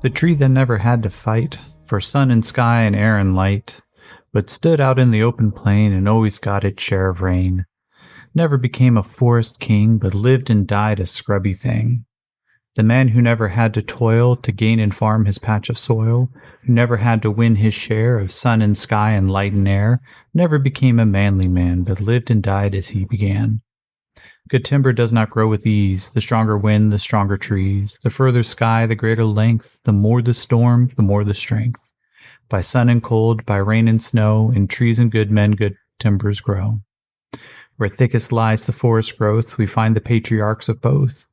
The tree that never had to fight for sun and sky and air and light, but stood out in the open plain and always got its share of rain. Never became a forest king, but lived and died a scrubby thing. The man who never had to toil to gain and farm his patch of soil, who never had to win his share of sun and sky and light and air, never became a manly man, but lived and died as he began. Good timber does not grow with ease. The stronger wind, the stronger trees. The further sky, the greater length. The more the storm, the more the strength. By sun and cold, by rain and snow, in trees and good men, good timbers grow. Where thickest lies the forest growth, we find the patriarchs of both.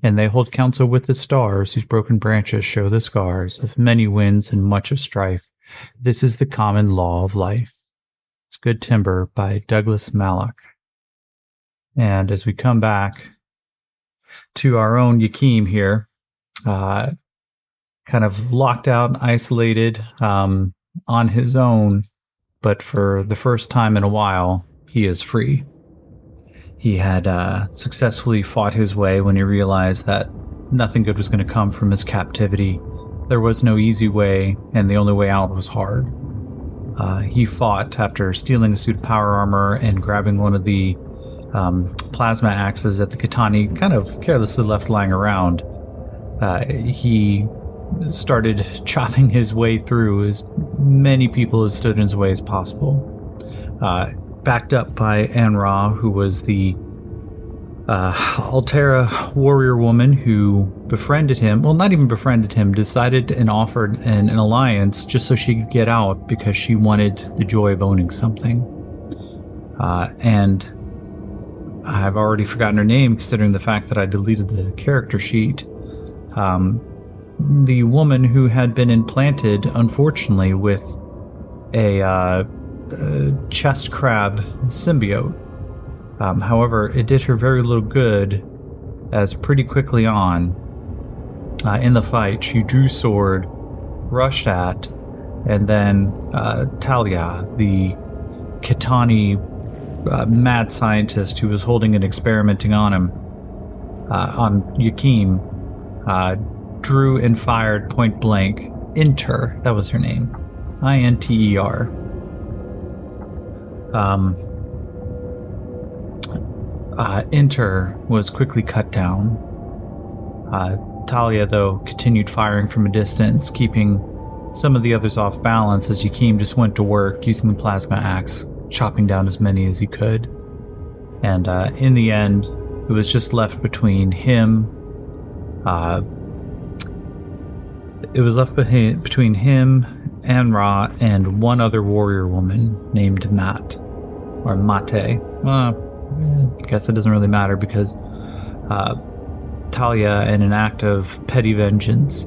And they hold counsel with the stars, whose broken branches show the scars of many winds and much of strife. This is the common law of life. It's Good Timber by Douglas Malloch. And as we come back to our own Yakim here, kind of locked out and isolated on his own, but for the first time in a while, he is free. He had successfully fought his way when he realized that nothing good was going to come from his captivity. There was no easy way, and the only way out was hard. He fought after stealing a suit of power armor and grabbing one of the plasma axes that the Kitani kind of carelessly left lying around. He started chopping his way through as many people as stood in his way as possible. Backed up by An-Ra, who was the Alterra warrior woman who befriended him. Well, not even befriended him, decided and offered an alliance just so she could get out because she wanted the joy of owning something. And I've already forgotten her name, considering the fact that I deleted the character sheet. The woman who had been implanted, unfortunately, with a chest crab symbiote. However, it did her very little good, as pretty quickly on, in the fight, she drew sword, rushed at, and then Talia, the Kitani mad scientist who was holding and experimenting on him, on Yakim, drew and fired point blank. Inter, that was her name. I-N-T-E-R. Inter was quickly cut down. Talia, though, continued firing from a distance, keeping some of the others off balance as Yakim just went to work using the plasma axe, chopping down as many as he could. And in the end, it was just left between him. Between him, An-Ra, and one other warrior woman named Mat, or Mate. I guess it doesn't really matter because Talia, in an act of petty vengeance,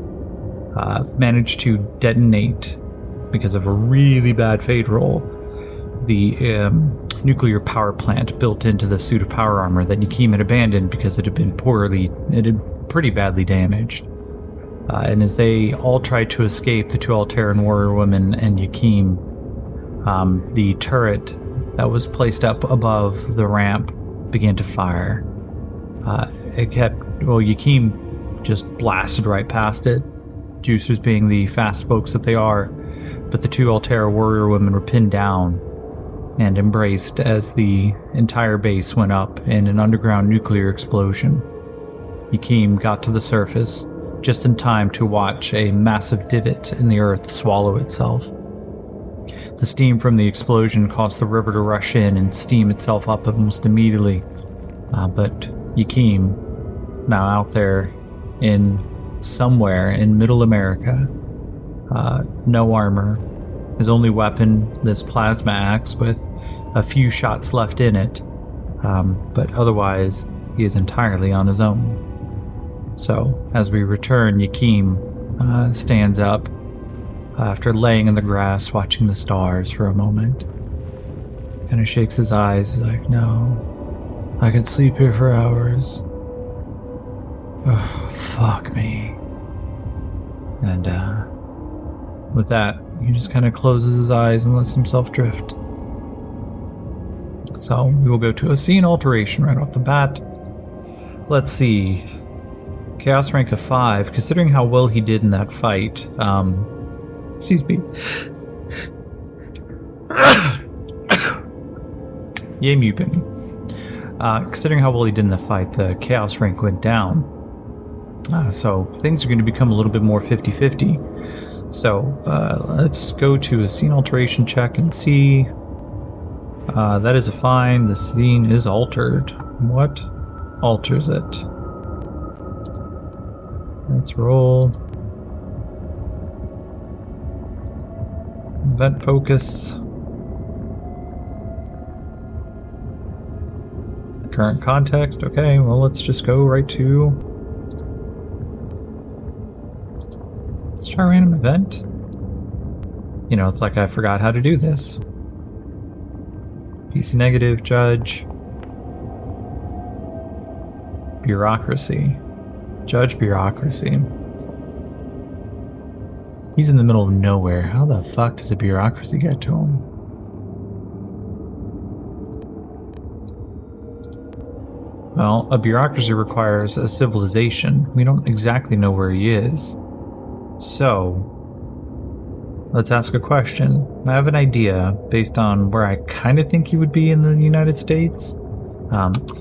managed to detonate, because of a really bad fade roll, the nuclear power plant built into the suit of power armor that Yakim had abandoned because it had pretty badly damaged. And as they all tried to escape, the two Alterran warrior women and Yakim, the turret that was placed up above the ramp began to fire. Yakim just blasted right past it, juicers being the fast folks that they are, but the two Alterra warrior women were pinned down and embraced as the entire base went up in an underground nuclear explosion. Yakim got to the surface just in time to watch a massive divot in the earth swallow itself. The steam from the explosion caused the river to rush in and steam itself up almost immediately. But Yakim, now out there in somewhere in Middle America, no armor, his only weapon, this plasma axe with a few shots left in it, but otherwise he is entirely on his own. So, as we return, Yakim stands up after laying in the grass watching the stars for a moment. Kind of shakes his eyes, like, no, I could sleep here for hours. Oh, fuck me. And with that, he just kind of closes his eyes and lets himself drift. So, we will go to a scene alteration right off the bat. Let's see. Chaos rank of 5. Considering how well he did in that fight, excuse me. Yay, Mupin. Considering how well he did in the fight, the Chaos rank went down. So things are going to become a little bit more 50-50. So let's go to a scene alteration check and see. That is a fine. The scene is altered. What alters it? Let's roll. Event focus. Current context. Okay, well, let's just go right to. Let's try random event. You know, it's like I forgot how to do this. PC negative, judge. Bureaucracy. Judge bureaucracy. He's in the middle of nowhere. How the fuck does a bureaucracy get to him? Well, a bureaucracy requires a civilization. We don't exactly know where he is. So, let's ask a question. I have an idea based on where I kind of think he would be in the United States.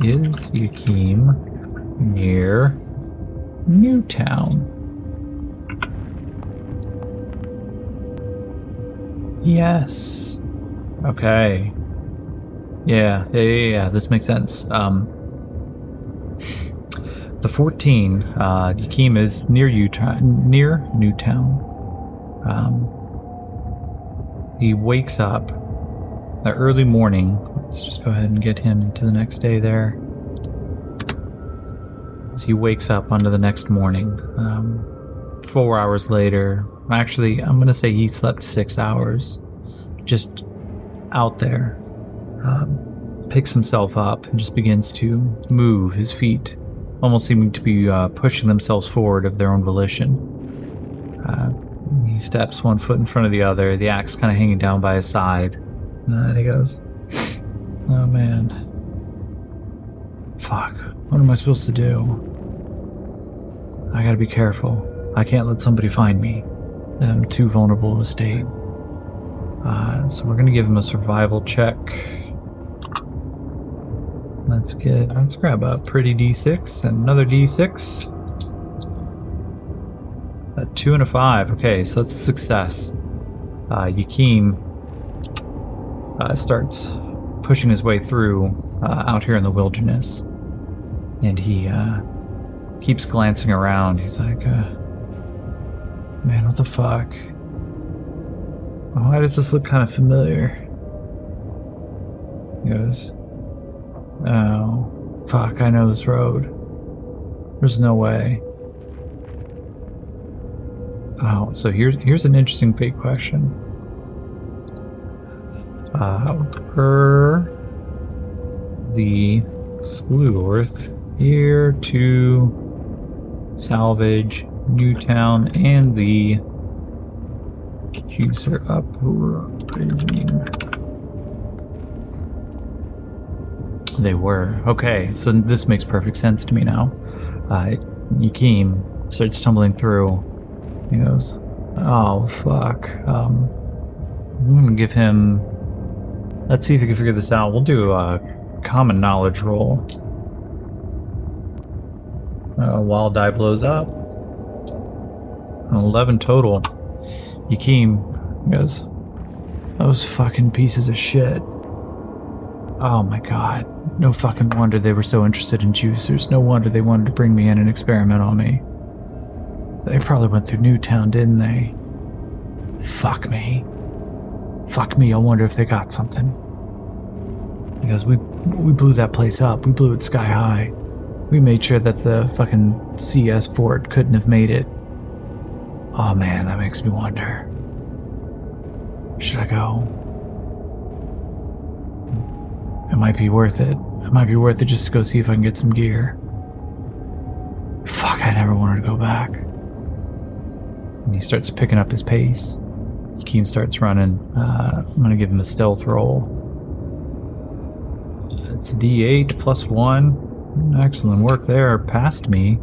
Is Yakim near Newtown? Yes. Okay. Yeah, this makes sense. The 14, Yakim is near Newtown. He wakes up the early morning. Let's just go ahead and get him to the next day there. As he wakes up onto the next morning, 4 hours later. Actually, I'm going to say he slept 6 hours. Just out there. Picks himself up and just begins to move his feet, almost seeming to be pushing themselves forward of their own volition. He steps one foot in front of the other, the axe kind of hanging down by his side. And he goes, oh man. Fuck, what am I supposed to do? I gotta be careful. I can't let somebody find me. I'm too vulnerable of a state. So we're gonna give him a survival check. Let's grab a pretty D6 and another D6. A 2 and a 5. Okay, so that's a success. Yakim starts pushing his way through out here in the wilderness. And he keeps glancing around. He's like, man, what the fuck? Why does this look kind of familiar? He goes, oh, fuck, I know this road. There's no way. Oh, so here's an interesting fate question. Per the Sleuth here to salvage Newtown and the Juicer Uprising. They were. Okay, so this makes perfect sense to me now. Yakim starts stumbling through. He goes, oh, fuck. I'm going to give him... Let's see if we can figure this out. We'll do a common knowledge roll. While die blows up. 11 total. Yakim goes, those fucking pieces of shit. Oh my god. No fucking wonder they were so interested in juicers. No wonder they wanted to bring me in and experiment on me. They probably went through Newtown, didn't they? Fuck me. Fuck me, I wonder if they got something. He goes, we blew that place up. We blew it sky high. We made sure that the fucking CS fort couldn't have made it. Oh man, that makes me wonder. Should I go? It might be worth it. It might be worth it just to go see if I can get some gear. Fuck, I never wanted to go back. And he starts picking up his pace. Yakim starts running. I'm going to give him a stealth roll. It's a D8 plus 1. Excellent work there. Past me.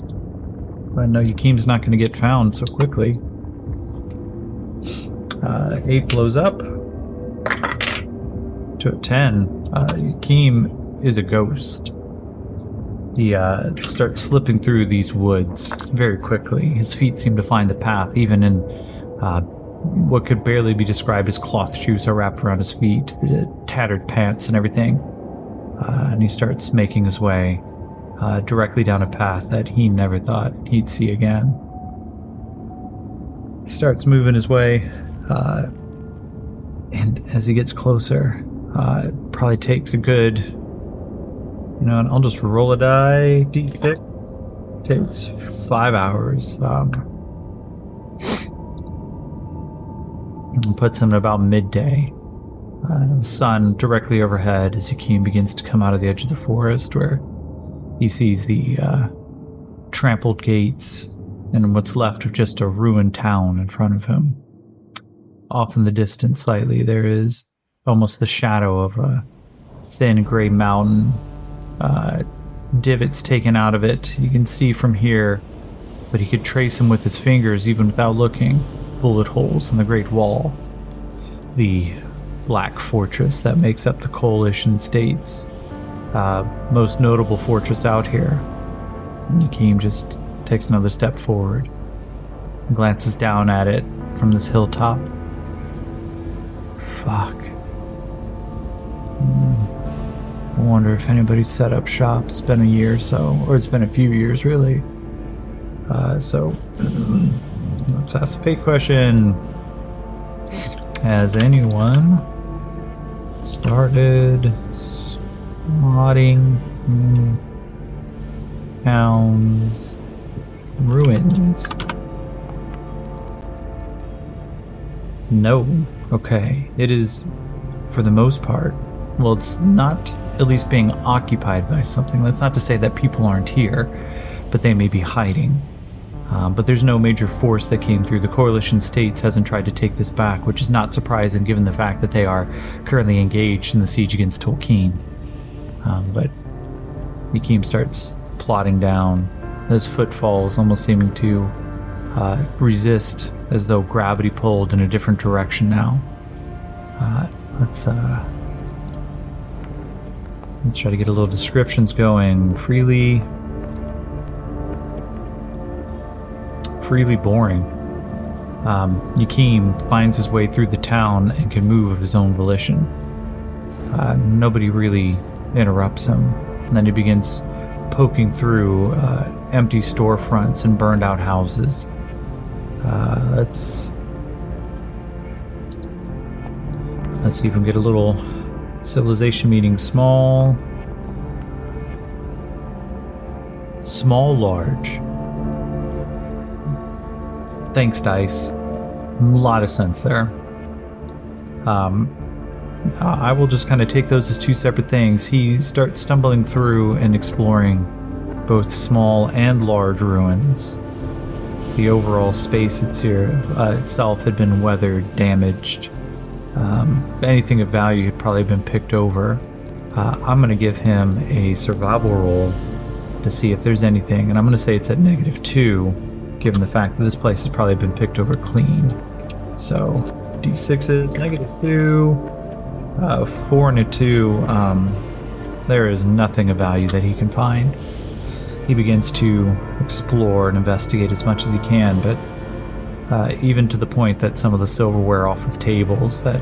But no, Yakim's not going to get found so quickly. 8 blows up to a 10. Yakim is a ghost. He starts slipping through these woods very quickly. His feet seem to find the path, even in what could barely be described as cloth shoes are wrapped around his feet, the tattered pants and everything. And he starts making his way directly down a path that he never thought he'd see again. He starts moving his way, and as he gets closer, it probably takes a good, and I'll just roll a die, d6. Takes 5 hours. And puts him at about midday. The sun directly overhead as Yakim begins to come out of the edge of the forest, where he sees the trampled gates and what's left of just a ruined town in front of him. Off in the distance slightly, there is almost the shadow of a thin gray mountain. Divots taken out of it. You can see from here, but he could trace them with his fingers even without looking. Bullet holes in the Great Wall. The Black Fortress that makes up the Coalition States. Most notable fortress out here. And Yakim just takes another step forward and glances down at it from this hilltop. Fuck. I wonder if anybody's set up shop. It's been a year or so, or it's been a few years really. So let's ask a fake question. Has anyone started spotting town's ruins? No. Okay. It is, for the most part, well, it's not at least being occupied by something. That's not to say that people aren't here, but they may be hiding. But there's no major force that came through. The Coalition States hasn't tried to take this back, which is not surprising given the fact that they are currently engaged in the siege against Tolkien. But Yakim starts plodding down, those footfalls almost seeming to resist as though gravity pulled in a different direction now. Let's try to get a little descriptions going. Freely boring. Yakim finds his way through the town and can move of his own volition. Nobody really interrupts him. And then he begins poking through empty storefronts and burned out houses. Let's see if we can get a little civilization meeting. Small, large. Thanks, Dice. A lot of sense there. I will just kind of take those as two separate things. He starts stumbling through and exploring both small and large ruins. The overall space itself had been weathered, damaged. Anything of value had probably been picked over. I'm going to give him a survival roll to see if there's anything, and I'm going to say it's at -2. Given the fact that this place has probably been picked over clean. So, D6s, -2, 4 and a 2, there is nothing of value that he can find. He begins to explore and investigate as much as he can, but even to the point that some of the silverware off of tables that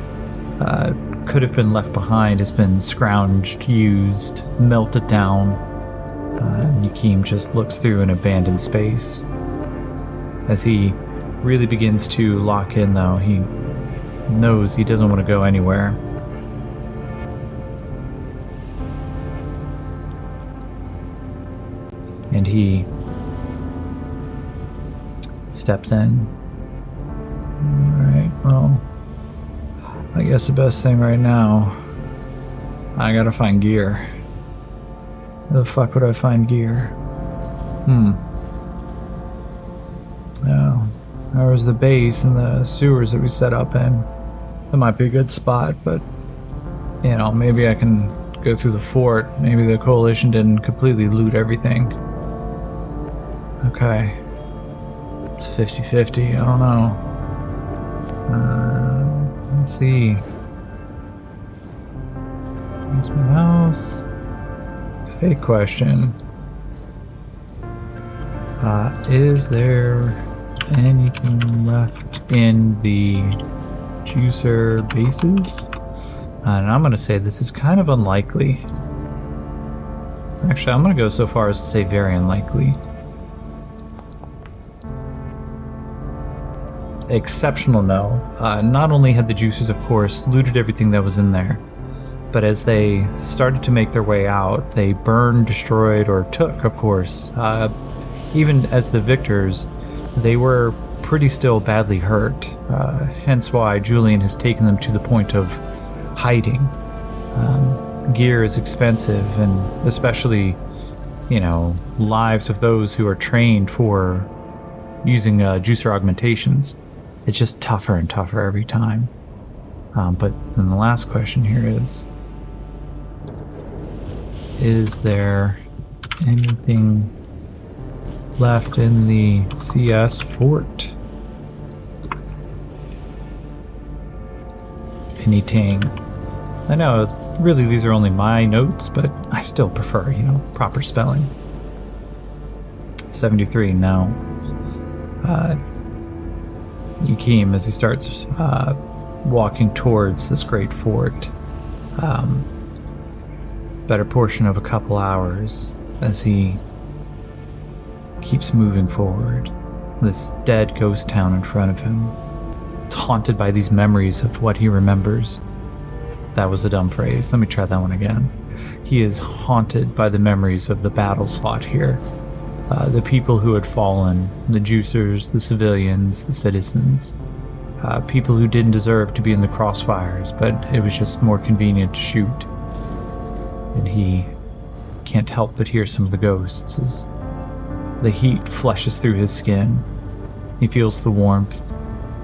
could have been left behind has been scrounged, used, melted down. Yakim just looks through an abandoned space. As he really begins to lock in, though, he knows he doesn't want to go anywhere. And he steps in. Alright, well, I guess the best thing right now, I gotta find gear. Where the fuck would I find gear? Oh, there was the base and the sewers that we set up in. That might be a good spot, but, maybe I can go through the fort. Maybe the Coalition didn't completely loot everything. Okay, It's 50-50. I don't know. Let's see. Here's my mouse. Fake question. Is there anything left in the juicer bases? And I'm going to say this is kind of unlikely. Actually, I'm going to go so far as to say very unlikely. Exceptional no. Not only had the juicers, of course, looted everything that was in there, but as they started to make their way out, they burned, destroyed, or took, of course. Even as the victors, they were pretty still badly hurt. Hence why Julian has taken them to the point of hiding. Gear is expensive, and especially, lives of those who are trained for using juicer augmentations. It's just tougher and tougher every time. But then the last question here is there anything left in the CS fort? Anything? I know, really these are only my notes, but I still prefer, proper spelling. 73, no. Yakim, as he starts walking towards this great fort, better portion of a couple hours as he keeps moving forward. This dead ghost town in front of him. It's haunted by these memories of what he remembers. That was a dumb phrase. Let me try that one again. He is haunted by the memories of the battles fought here. The people who had fallen, the juicers, the civilians, the citizens. People who didn't deserve to be in the crossfires, but it was just more convenient to shoot. And he can't help but hear some of the ghosts as the heat flushes through his skin. He feels the warmth.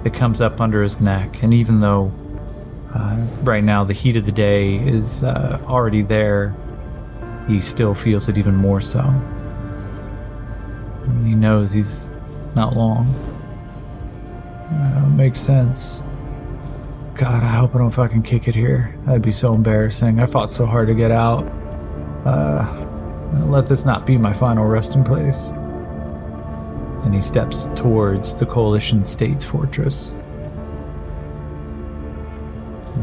It comes up under his neck, and even though right now the heat of the day is already there, he still feels it even more so. And he knows he's not long. Makes sense. God, I hope I don't fucking kick it here. That'd be so embarrassing. I fought so hard to get out. Let this not be my final resting place. And he steps towards the Coalition States Fortress.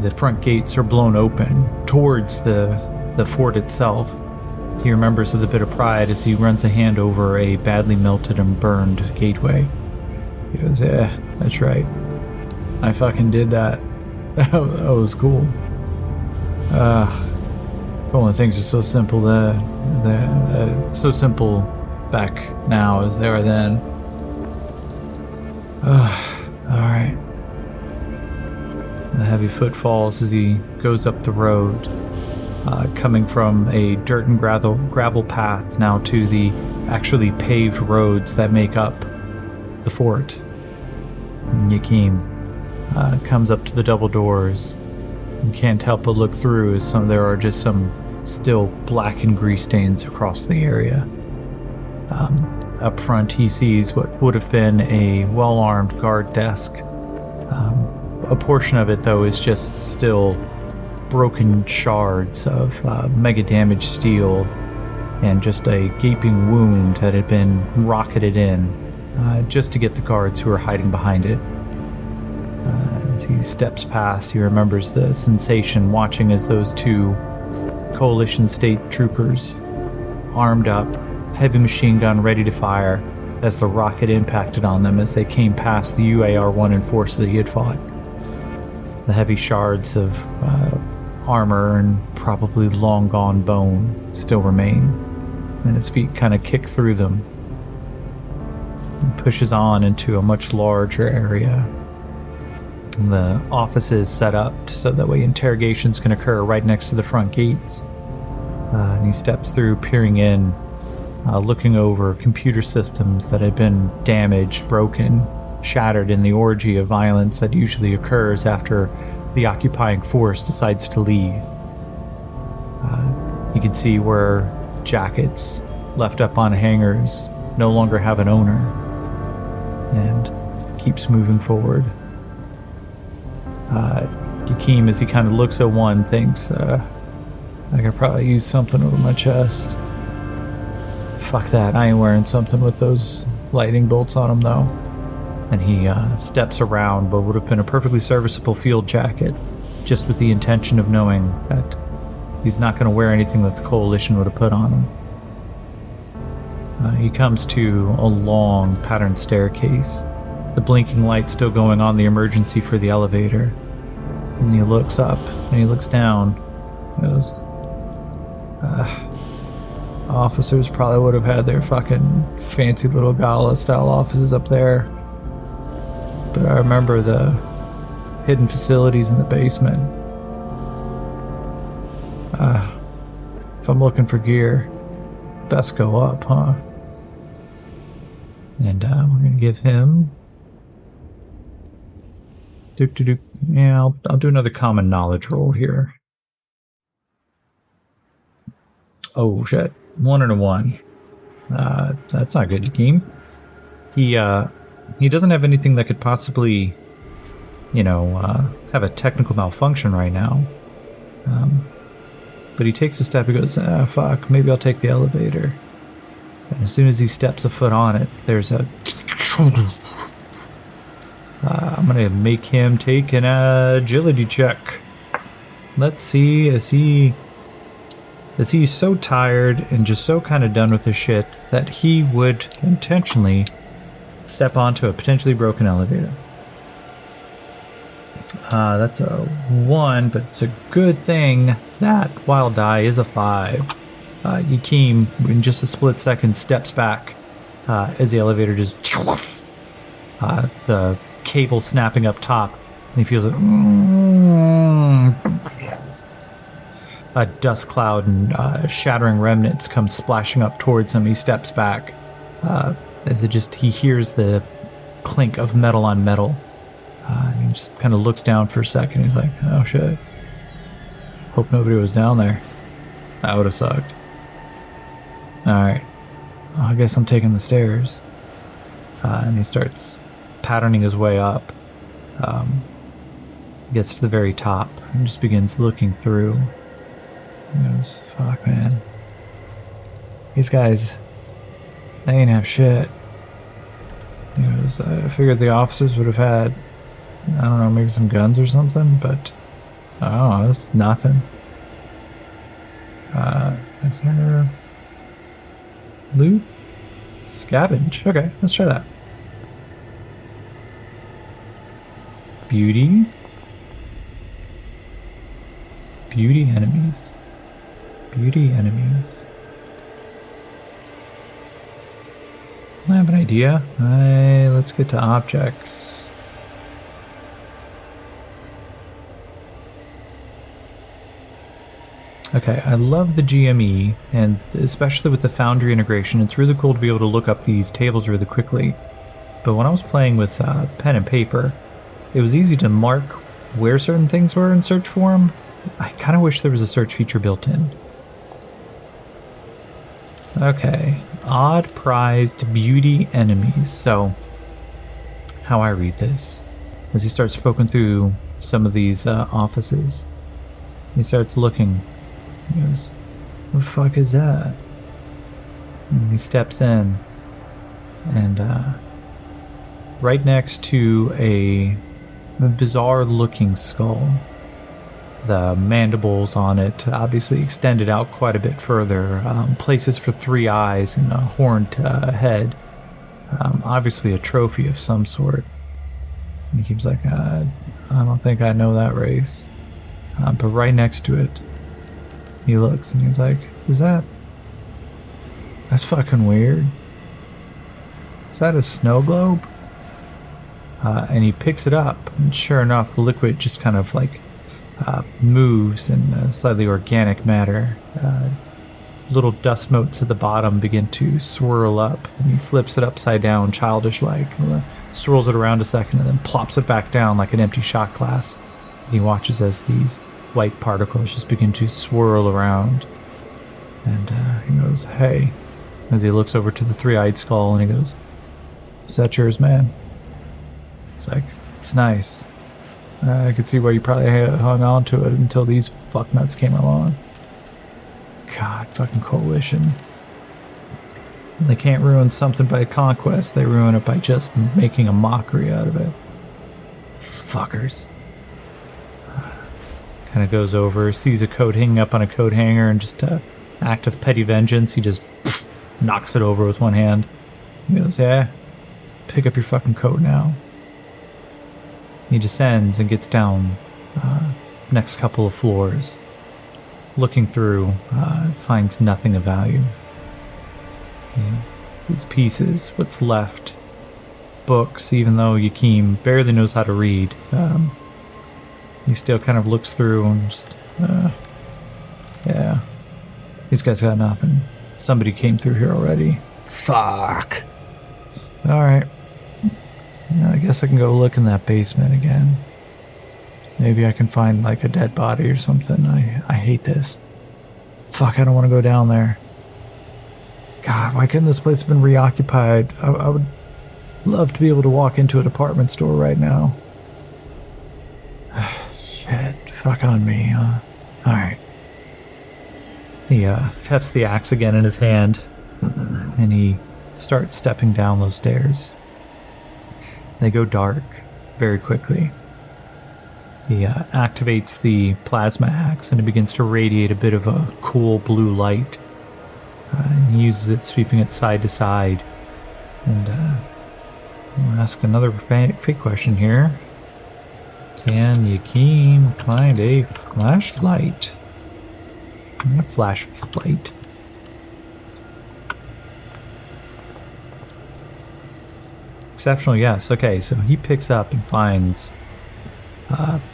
The front gates are blown open towards the fort itself. He remembers with a bit of pride as he runs a hand over a badly melted and burned gateway. He goes, yeah, that's right. I fucking did that. That was cool. If only things are so simple so simple back now as they are then. Alright. The heavy footfalls as he goes up the road, coming from a dirt and gravel path now to the actually paved roads that make up the fort. And Yakim comes up to the double doors and can't help but look through as there are just some still black and grease stains across the area. Up front he sees what would have been a well-armed guard desk. A portion of it though is just still broken shards of mega damaged steel and just a gaping wound that had been rocketed in just to get the guards who are hiding behind it. As he steps past, he remembers the sensation watching as those two Coalition state troopers, armed up, heavy machine gun ready to fire, as the rocket impacted on them as they came past the UAR-1 enforcer that he had fought. The heavy shards of armor and probably long gone bone still remain, and his feet kind of kick through them and pushes on into a much larger area. The office is set up so that way interrogations can occur right next to the front gates. And he steps through, peering in, looking over computer systems that had been damaged, broken, shattered in the orgy of violence that usually occurs after the occupying force decides to leave. You can see where jackets left up on hangers no longer have an owner. and keeps moving forward. Yakeem, as he kind of looks at one, thinks, I could probably use something over my chest. Fuck that, I ain't wearing something with those lightning bolts on him though. And he steps around what would have been a perfectly serviceable field jacket, just with the intention of knowing that he's not going to wear anything that the Coalition would have put on him. He comes to a long patterned staircase, the blinking light still going on the emergency for the elevator. And he looks up and he looks down. He goes, officers probably would have had their fucking fancy little gala style offices up there. But I remember the hidden facilities in the basement. If I'm looking for gear, best go up, huh? And we're gonna give him... Yeah, I'll do another common knowledge roll here. Oh shit, 1 and a 1. That's not good, Yakeem. He doesn't have anything that could possibly, have a technical malfunction right now. But he takes a step, he goes, fuck, maybe I'll take the elevator. And as soon as he steps a foot on it, there's a... I'm gonna make him take an agility check. Let's see, is he so tired and just so kind of done with the shit that he would intentionally step onto a potentially broken elevator. That's a 1, but it's a good thing that wild die is a 5. Yakeem, in just a split second, steps back as the elevator just... the cable snapping up top, and he feels it. A dust cloud and shattering remnants come splashing up towards him. He steps back as he hears the clink of metal on metal. And he just kind of looks down for a second. He's like, oh shit. Hope nobody was down there. That would have sucked. Alright. Well, I guess I'm taking the stairs. And he starts patterning his way up. Gets to the very top and just begins looking through. He goes, fuck, man. These guys, they ain't have shit. He goes, I figured the officers would have had, I don't know, maybe some guns or something, but oh, that's nothing. Is there loot? Scavenge. Okay, let's try that. Beauty. Beauty enemies. Beauty enemies. I have an idea. Let's get to objects. Okay, I love the GME, and especially with the Foundry integration, it's really cool to be able to look up these tables really quickly. But when I was playing with pen and paper, it was easy to mark where certain things were and search for them. I kind of wish there was a search feature built in. Okay, odd prized beauty enemies. So, how I read this, as he starts poking through some of these offices, he starts looking. He goes, what the fuck is that? And he steps in, and right next to a bizarre looking skull, the mandibles on it obviously extended out quite a bit further, places for 3 eyes and a horned head, obviously a trophy of some sort. And he keeps like, I don't think I know that race. But right next to it, he looks and he's like, that's fucking weird. Is that a snow globe? And he picks it up, and sure enough, the liquid just kind of like moves in a slightly organic matter. Little dust motes at the bottom begin to swirl up, and he flips it upside down, childish-like, swirls it around a second, and then plops it back down like an empty shot glass. And he watches as these white particles just begin to swirl around. And he goes, hey, as he looks over to the 3-eyed skull, and he goes, Is that yours, man? It's like, it's nice. I could see why you probably hung on to it until these fucknuts came along. God, fucking Coalition. When they can't ruin something by conquest, they ruin it by just making a mockery out of it. Fuckers. Kind of goes over, sees a coat hanging up on a coat hanger, and just act of petty vengeance, he just knocks it over with one hand. He goes, yeah, pick up your fucking coat now. He descends and gets down next couple of floors. Looking through, finds nothing of value. These pieces, what's left, books, even though Yakim barely knows how to read, he still kind of looks through and just, yeah, these guys got nothing. Somebody came through here already. Fuck. Alright. Yeah, I guess I can go look in that basement again. Maybe I can find like a dead body or something. I hate this. Fuck, I don't want to go down there. God, why couldn't this place have been reoccupied? I would love to be able to walk into a department store right now. Shit, fuck on me, huh? Alright. He hefts the axe again in his hand, and he starts stepping down those stairs. They go dark very quickly. He activates the plasma axe, and it begins to radiate a bit of a cool blue light. He uses it, sweeping it side to side. And I'll ask another fake question here. Can Yakim find a flashlight? A flashlight. Exceptional, yes. Okay, so he picks up and finds... let's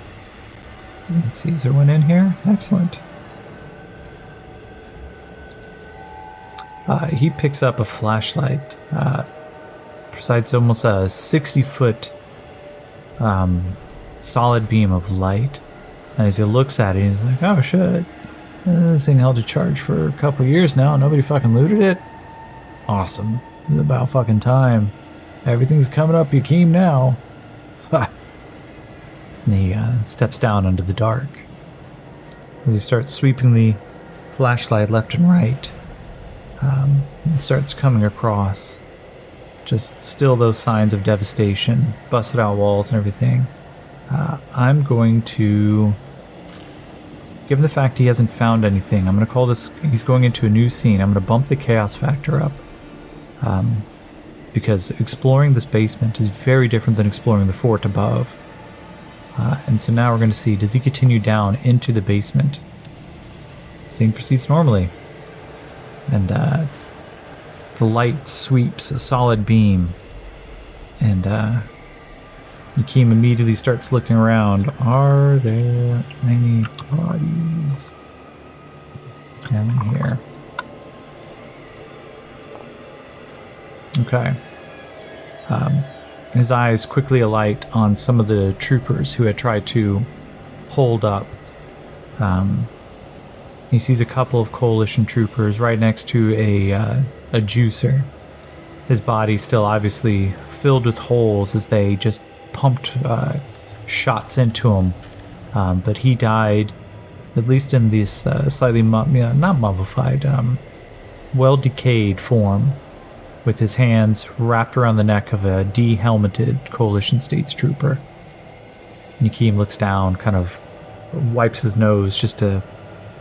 see, is there one in here? Excellent. He picks up a flashlight. Provides almost a 60-foot solid beam of light. And as he looks at it, he's like, oh shit. This thing held a charge for a couple years now. Nobody fucking looted it. Awesome. It's about fucking time. Everything's coming up Yakim now. Ha! And he steps down into the dark. As he starts sweeping the flashlight left and right, and starts coming across just still those signs of devastation, busted out walls and everything. I'm going to, given the fact he hasn't found anything, I'm going to call this, he's going into a new scene. I'm going to bump the chaos factor up. Because exploring this basement is very different than exploring the fort above. And so now we're going to see, does he continue down into the basement? Scene proceeds normally. And the light sweeps a solid beam. And Yakim immediately starts looking around. Are there any bodies down here? Okay. His eyes quickly alight on some of the troopers who had tried to hold up. He sees a couple of Coalition troopers right next to a juicer. His body still obviously filled with holes as they just pumped shots into him. But he died, at least in this slightly, not mummified, well-decayed form, with his hands wrapped around the neck of a de-helmeted Coalition States trooper. Yakim looks down, kind of wipes his nose just to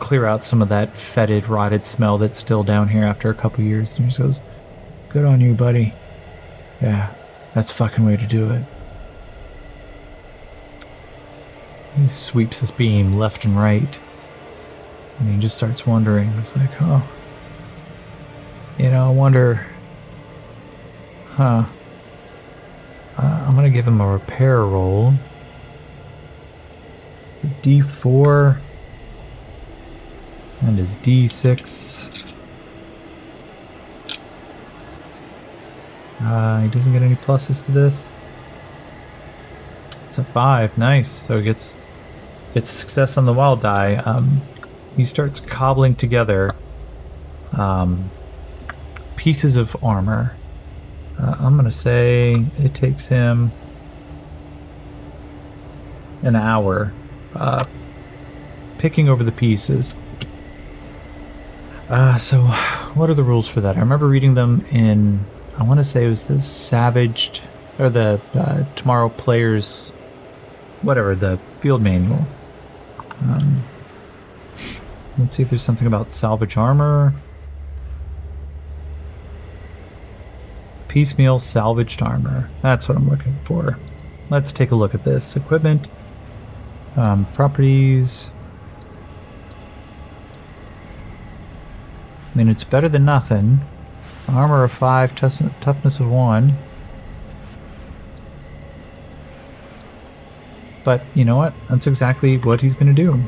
clear out some of that fetid, rotted smell that's still down here after a couple years, and he just goes, good on you, buddy. Yeah, that's the fucking way to do it. He sweeps his beam left and right, and he just starts wondering. It's like, oh, I wonder... I'm gonna give him a repair roll. For D4 and his D6. He doesn't get any pluses to this. It's a 5, nice. So he gets success on the wild die. He starts cobbling together pieces of armor. I'm going to say it takes him an hour picking over the pieces. So what are the rules for that? I remember reading them in, I want to say it was the Savaged, or the Tomorrow Players, whatever, the field manual. Let's see if there's something about salvage armor. Piecemeal salvaged armor. That's what I'm looking for. Let's take a look at this. Equipment. Properties. I mean, it's better than nothing. Armor of 5, toughness of 1. But you know what? That's exactly what he's going to do.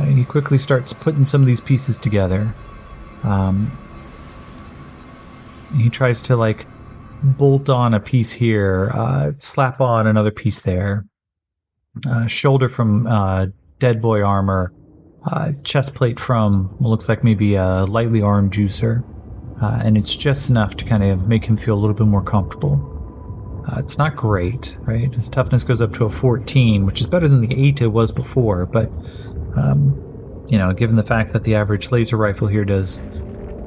He quickly starts putting some of these pieces together. He tries to like bolt on a piece here, slap on another piece there. Shoulder from Dead Boy armor, chest plate from what looks like maybe a lightly armed juicer, and it's just enough to kind of make him feel a little bit more comfortable. It's not great, right? His toughness goes up to a 14, which is better than the 8 it was before, but you know, given the fact that the average laser rifle here does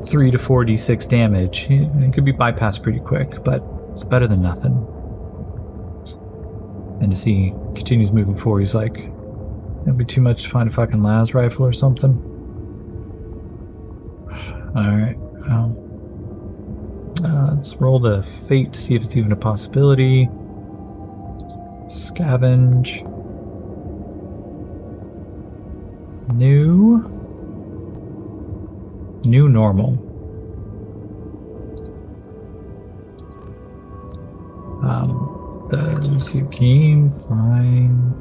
3 to 4d6 damage, it could be bypassed pretty quick, but it's better than nothing. And as he continues moving forward, he's like, it'd be too much to find a fucking las rifle or something. Alright, let's roll the fate to see if it's even a possibility. Scavenge. New normal. Does Eugene find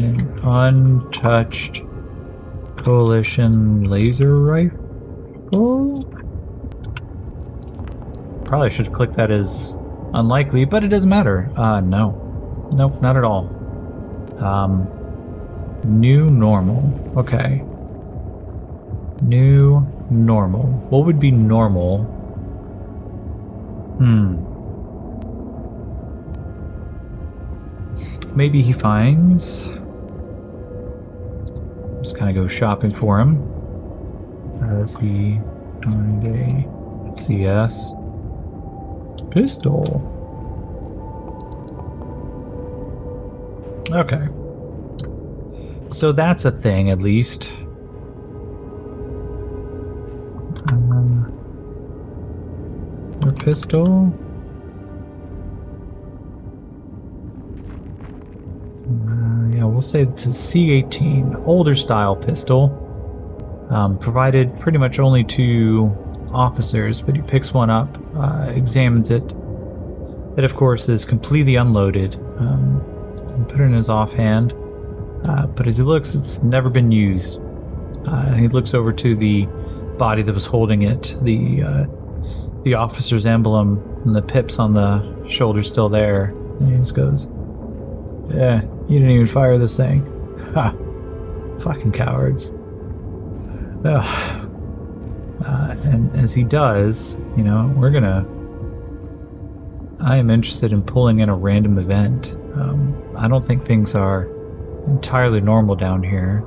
an untouched coalition laser rifle? Probably should click that as unlikely, but it doesn't matter. No. Nope, not at all. New normal. Okay. New normal. What would be normal? Maybe he finds... Just kind of go shopping for him. Does he find a CS pistol? Okay. So that's a thing, at least. A pistol. Yeah, we'll say it's a C18, older style pistol. Provided pretty much only to officers, but he picks one up, examines it. It, of course, is completely unloaded. And put it in his offhand. But as he looks, it's never been used. He looks over to the body that was holding it. The officer's emblem and the pips on the shoulder still there. And he just goes, "Yeah, you didn't even fire this thing. Ha! Fucking cowards." And as he does, you know, I am interested in pulling in a random event. I don't think things are entirely normal down here.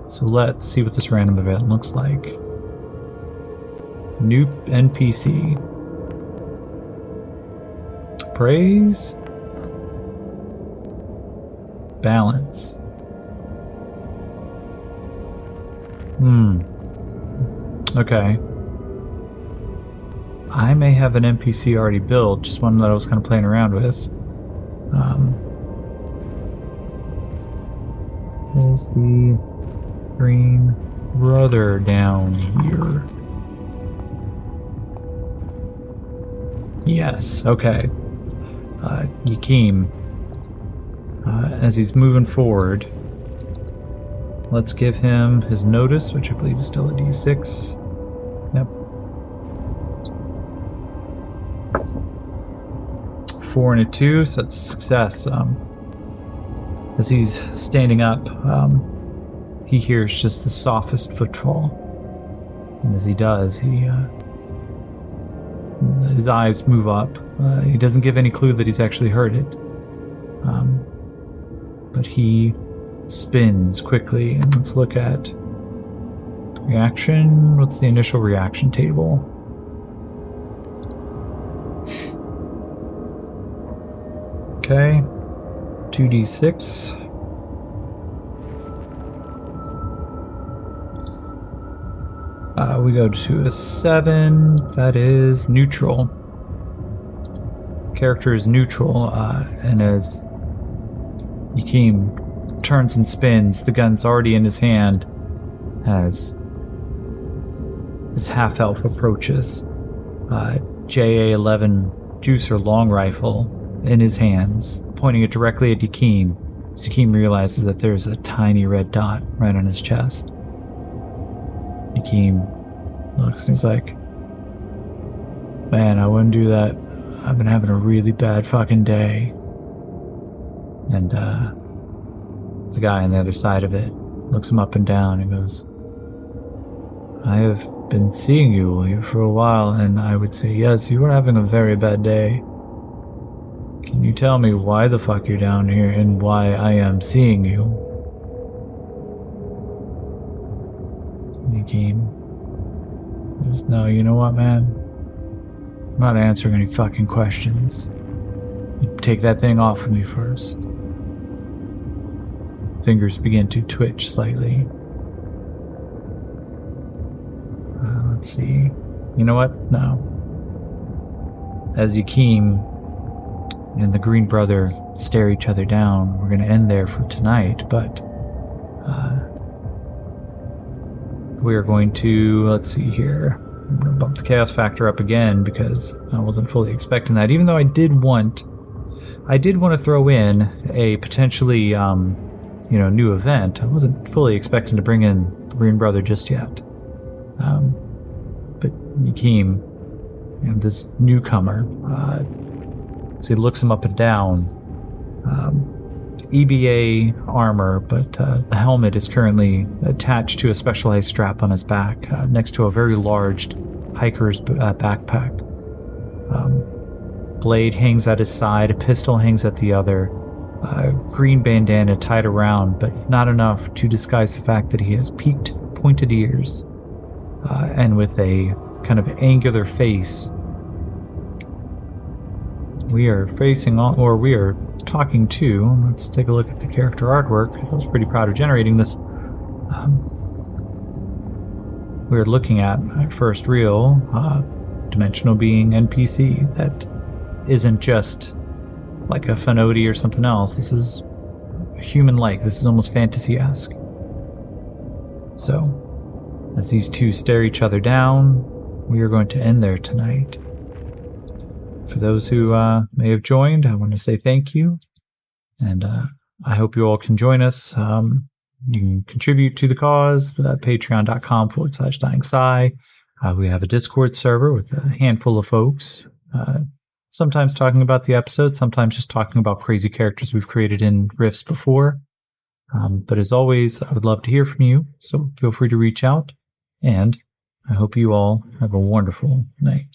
So let's see what this random event looks like. New NPC. Praise. Balance. Okay. I may have an NPC already built, just one that I was kind of playing around with. There's the green brother down here. Yes, okay. Yakeem. As he's moving forward, let's give him his notice, which I believe is still a D6. Yep. 4 and a 2, so that's a success. As he's standing up, he hears just the softest footfall. And as he does, his eyes move up. He doesn't give any clue that he's actually heard it. But he spins quickly, and let's look at reaction. What's the initial reaction table? Okay, 2d6. We go to a 7. That is neutral. Character is neutral, and as Yakeem turns and spins, the gun's already in his hand as this half-elf approaches. JA-11 juicer long rifle in his hands, pointing it directly at Yakeem. Yakeem realizes that there's a tiny red dot right on his chest. Yakeem looks and he's like, man, I wouldn't do that. I've been having a really bad fucking day. And the guy on the other side of it looks him up and down and goes, I have been seeing you here for a while, and I would say, yes, you are having a very bad day. Can you tell me why the fuck you're down here and why I am seeing you? Yakeem goes, no, you know what, man? I'm not answering any fucking questions. You take that thing off of me first. Fingers begin to twitch slightly. Let's see. You know what? No. As Yakeem and the Green Brother stare each other down, we're going to end there for tonight, but we are going to, let's see here. I'm going to bump the chaos factor up again because I wasn't fully expecting that, even though I did want to throw in a potentially new event. I wasn't fully expecting to bring in the Green Brother just yet. But Yakeem, this newcomer, so he looks him up and down. EBA armor, but the helmet is currently attached to a specialized strap on his back, next to a very large hiker's backpack. Blade hangs at his side, a pistol hangs at the other. Green bandana tied around, but not enough to disguise the fact that he has peaked, pointed ears, and with a kind of angular face. We are talking to, let's take a look at the character artwork, because I was pretty proud of generating this. We're looking at our first real dimensional being NPC that isn't just like a Fenoti or something else. This is human-like. This is almost fantasy-esque. So, as these two stare each other down, we are going to end there tonight. For those who may have joined, I want to say thank you. And I hope you all can join us. You can contribute to the cause, patreon.com/DyingSci. We have a Discord server with a handful of folks, sometimes talking about the episode, sometimes just talking about crazy characters we've created in Rifts before. But as always, I would love to hear from you, so feel free to reach out. And I hope you all have a wonderful night.